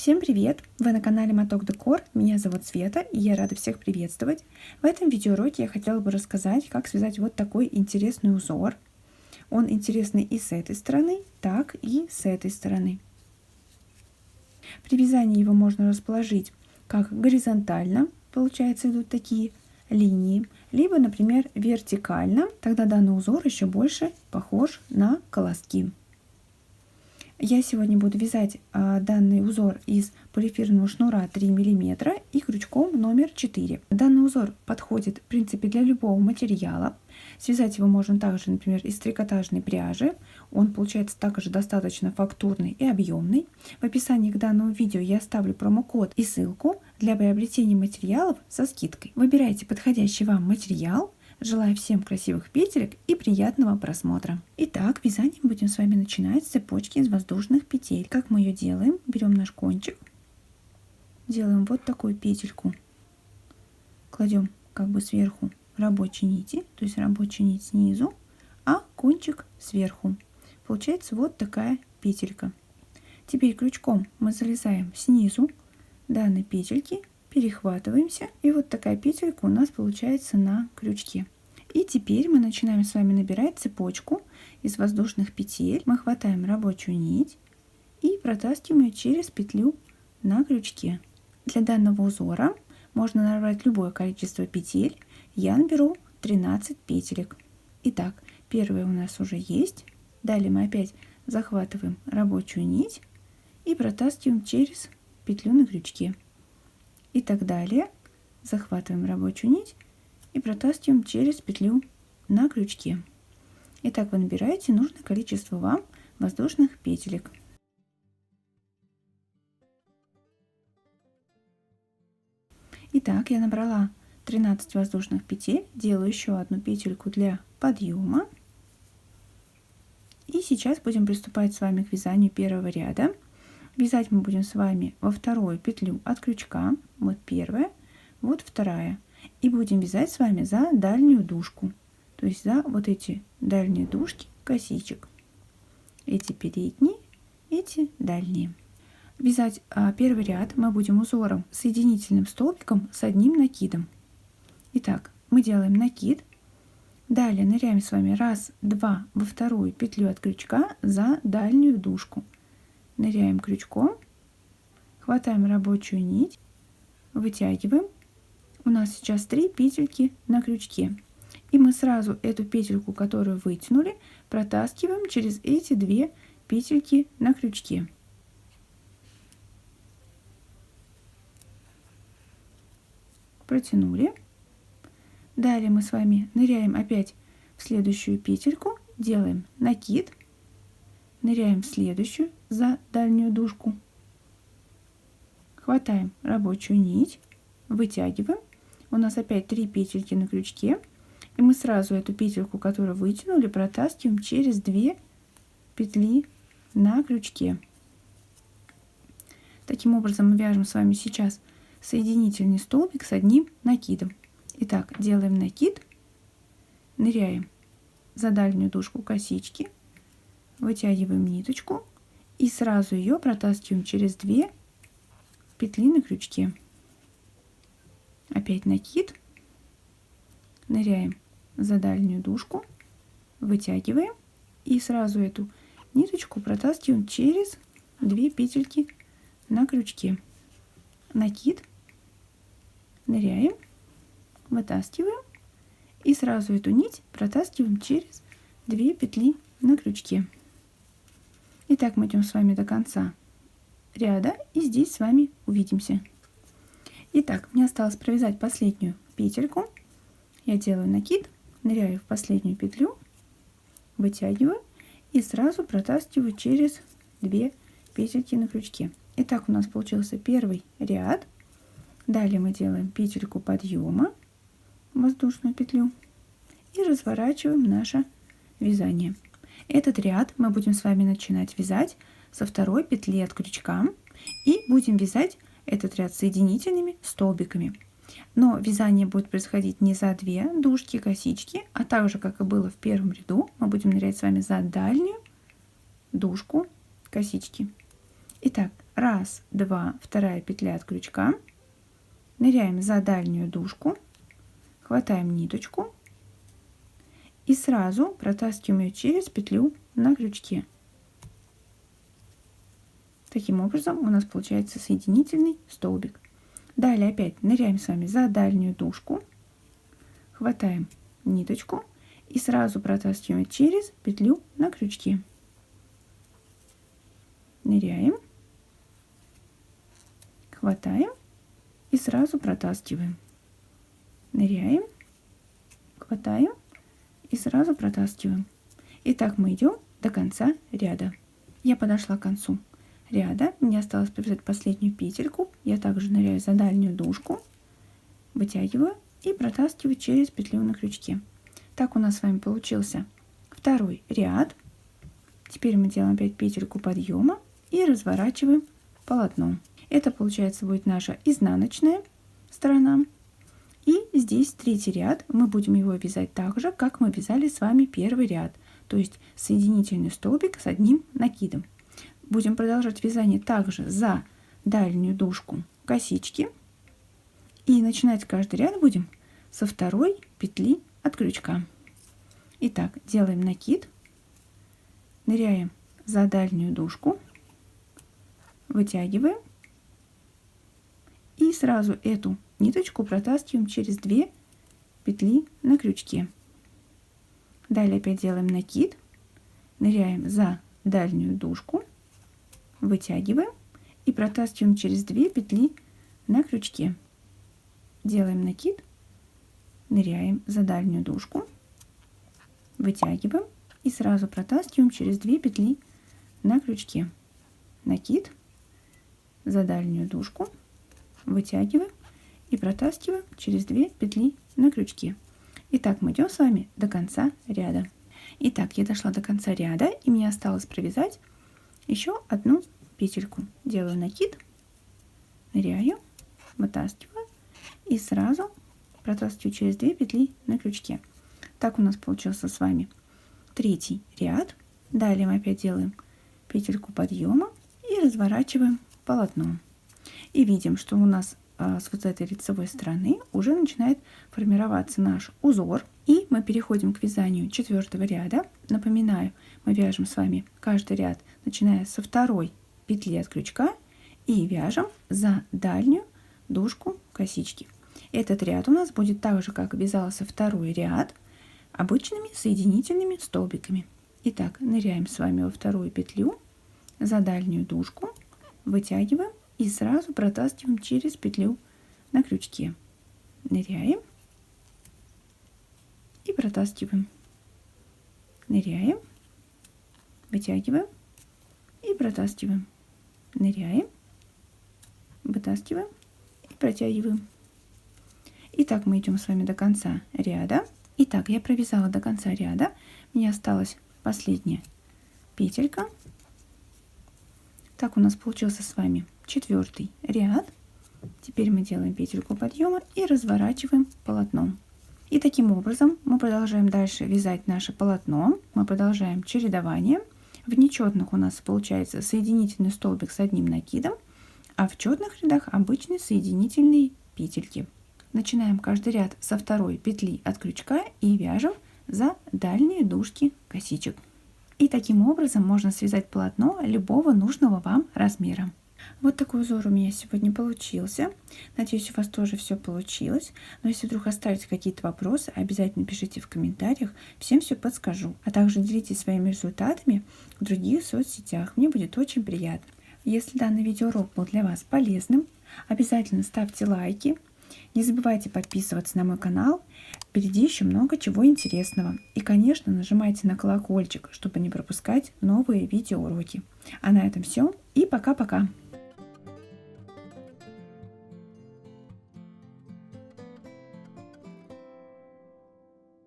Всем привет! Вы на канале Моток Декор, меня зовут Света и я рада всех приветствовать. В этом видеоуроке я хотела бы рассказать, как связать вот такой интересный узор. Он интересный и с этой стороны, так и с этой стороны. При вязании его можно расположить как горизонтально, получается идут такие линии, либо, например, вертикально, тогда данный узор еще больше похож на колоски. Я сегодня буду вязать данный узор из полиэфирного шнура 3 мм и крючком номер 4. Данный узор подходит, в принципе, для любого материала. Связать его можно также, например, из трикотажной пряжи. Он получается также достаточно фактурный и объемный. В описании к данному видео я оставлю промокод и ссылку для приобретения материалов со скидкой. Выбирайте подходящий вам материал. Желаю всем красивых петелек и приятного просмотра. Итак, вязание будем с вами начинать с цепочки из воздушных петель. Как мы ее делаем? Берем наш кончик, делаем вот такую петельку, кладем как бы сверху рабочей нити, то есть рабочая нить снизу, а кончик сверху. Получается вот такая петелька. Теперь крючком мы залезаем снизу данной петельки, перехватываемся, и вот такая петелька у нас получается на крючке. И теперь мы начинаем с вами набирать цепочку из воздушных петель. Мы хватаем рабочую нить и протаскиваем ее через петлю на крючке. Для данного узора можно набрать любое количество петель. Я наберу 13 петелек. Итак, первая у нас уже есть. Далее мы опять захватываем рабочую нить и протаскиваем через петлю на крючке. И так далее. Захватываем рабочую нить и протаскиваем через петлю на крючке. Итак, вы набираете нужное количество вам воздушных петелек. Итак, я набрала 13 воздушных петель, делаю еще одну петельку для подъема. И сейчас будем приступать с вами к вязанию первого ряда. Вязать мы будем с вами во вторую петлю от крючка, вот первая, вот вторая, и будем вязать с вами за дальнюю дужку, то есть за вот эти дальние дужки косичек, эти передние, эти дальние. Вязать первый ряд мы будем узором соединительным столбиком с одним накидом. Итак, мы делаем накид, далее ныряем с вами раз, два во вторую петлю от крючка за дальнюю дужку. Ныряем крючком, хватаем рабочую нить, вытягиваем. У нас сейчас 3 петельки на крючке. И мы сразу эту петельку, которую вытянули, протаскиваем через эти 2 петельки на крючке. Протянули. Далее мы с вами ныряем опять в следующую петельку, делаем накид. Ныряем в следующую за дальнюю дужку, хватаем рабочую нить, вытягиваем. У нас опять 3 петельки на крючке, и мы сразу эту петельку, которую вытянули, протаскиваем через 2 петли на крючке. Таким образом мы вяжем с вами сейчас соединительный столбик с одним накидом. Итак, делаем накид, ныряем за дальнюю дужку косички, вытягиваем ниточку и сразу ее протаскиваем через 2 петли на крючке. Опять накид, ныряем за дальнюю дужку, вытягиваем и сразу эту ниточку протаскиваем через 2 петельки на крючке. Накид, ныряем, вытаскиваем и сразу эту нить протаскиваем через 2 петли на крючке. Итак, мы идем с вами до конца ряда и здесь с вами увидимся. Итак, мне осталось провязать последнюю петельку. Я делаю накид, ныряю в последнюю петлю, вытягиваю и сразу протаскиваю через 2 петельки на крючке. Итак, у нас получился первый ряд. Далее мы делаем петельку подъема, воздушную петлю, и разворачиваем наше вязание. Этот ряд мы будем с вами начинать вязать со второй петли от крючка и будем вязать этот ряд соединительными столбиками. Но вязание будет происходить не за 2 дужки косички, а так же, как и было в первом ряду, мы будем нырять с вами за дальнюю дужку косички. Итак, 1, 2, вторая петля от крючка, ныряем за дальнюю дужку, хватаем ниточку и сразу протаскиваем ее через петлю на крючке. Таким образом у нас получается соединительный столбик. Далее опять ныряем с вами за дальнюю дужку, хватаем ниточку и сразу протаскиваем через петлю на крючке. Ныряем, хватаем и сразу протаскиваем. Ныряем, хватаем и сразу протаскиваем. И так мы идем до конца ряда. Я подошла к концу ряда, мне осталось провязать последнюю петельку. Я также ныряю за дальнюю дужку, вытягиваю и протаскиваю через петлю на крючке. Так у нас с вами получился второй ряд. Теперь мы делаем опять петельку подъема и разворачиваем полотно. Это получается будет наша изнаночная сторона. И здесь третий ряд. Мы будем его вязать так же, как мы вязали с вами первый ряд. То есть соединительный столбик с одним накидом. Будем продолжать вязание также за дальнюю дужку косички. И начинать каждый ряд будем со второй петли от крючка. Итак, делаем накид, ныряем за дальнюю дужку, вытягиваем и сразу эту ниточку протаскиваем через 2 петли на крючке. Далее опять делаем накид, ныряем за дальнюю дужку, вытягиваем и протаскиваем через 2 петли на крючке. Делаем накид, ныряем за дальнюю дужку, вытягиваем и сразу протаскиваем через 2 петли на крючке. Накид, за дальнюю дужку, вытягиваем и протаскиваем через 2 петли на крючке. Итак, мы идем с вами до конца ряда. Итак, я дошла до конца ряда, и мне осталось провязать еще одну петельку. Делаю накид, ныряю, вытаскиваю и сразу протаскиваю через 2 петли на крючке. Так у нас получился с вами третий ряд. Далее мы опять делаем петельку подъема и разворачиваем полотно. И видим, что у нас с вот этой лицевой стороны уже начинает формироваться наш узор. И мы переходим к вязанию четвертого ряда. Напоминаю, мы вяжем с вами каждый ряд, начиная со второй петли от крючка, и вяжем за дальнюю дужку косички. Этот ряд у нас будет так же, как вязался второй ряд, обычными соединительными столбиками. Итак, ныряем с вами во вторую петлю, за дальнюю дужку, вытягиваем и сразу протаскиваем через петлю на крючке. Ныряем и протаскиваем. Ныряем, вытягиваем и протаскиваем. Ныряем, вытаскиваем и протягиваем. Итак, мы идем с вами до конца ряда. Итак, я провязала до конца ряда. Мне осталась последняя петелька. Так у нас получился с вами четвертый ряд. Теперь мы делаем петельку подъема и разворачиваем полотно. И таким образом мы продолжаем дальше вязать наше полотно. Мы продолжаем чередование. В нечетных у нас получается соединительный столбик с одним накидом, а в четных рядах обычные соединительные петельки. Начинаем каждый ряд со второй петли от крючка и вяжем за дальние дужки косичек. И таким образом можно связать полотно любого нужного вам размера. Вот такой узор у меня сегодня получился. Надеюсь, у вас тоже все получилось. Но если вдруг остались какие-то вопросы, обязательно пишите в комментариях. Всем все подскажу. А также делитесь своими результатами в других соцсетях. Мне будет очень приятно. Если данный видеоурок был для вас полезным, обязательно ставьте лайки. Не забывайте подписываться на мой канал. Впереди еще много чего интересного. И, конечно, нажимайте на колокольчик, чтобы не пропускать новые видеоуроки. А на этом все. И пока-пока.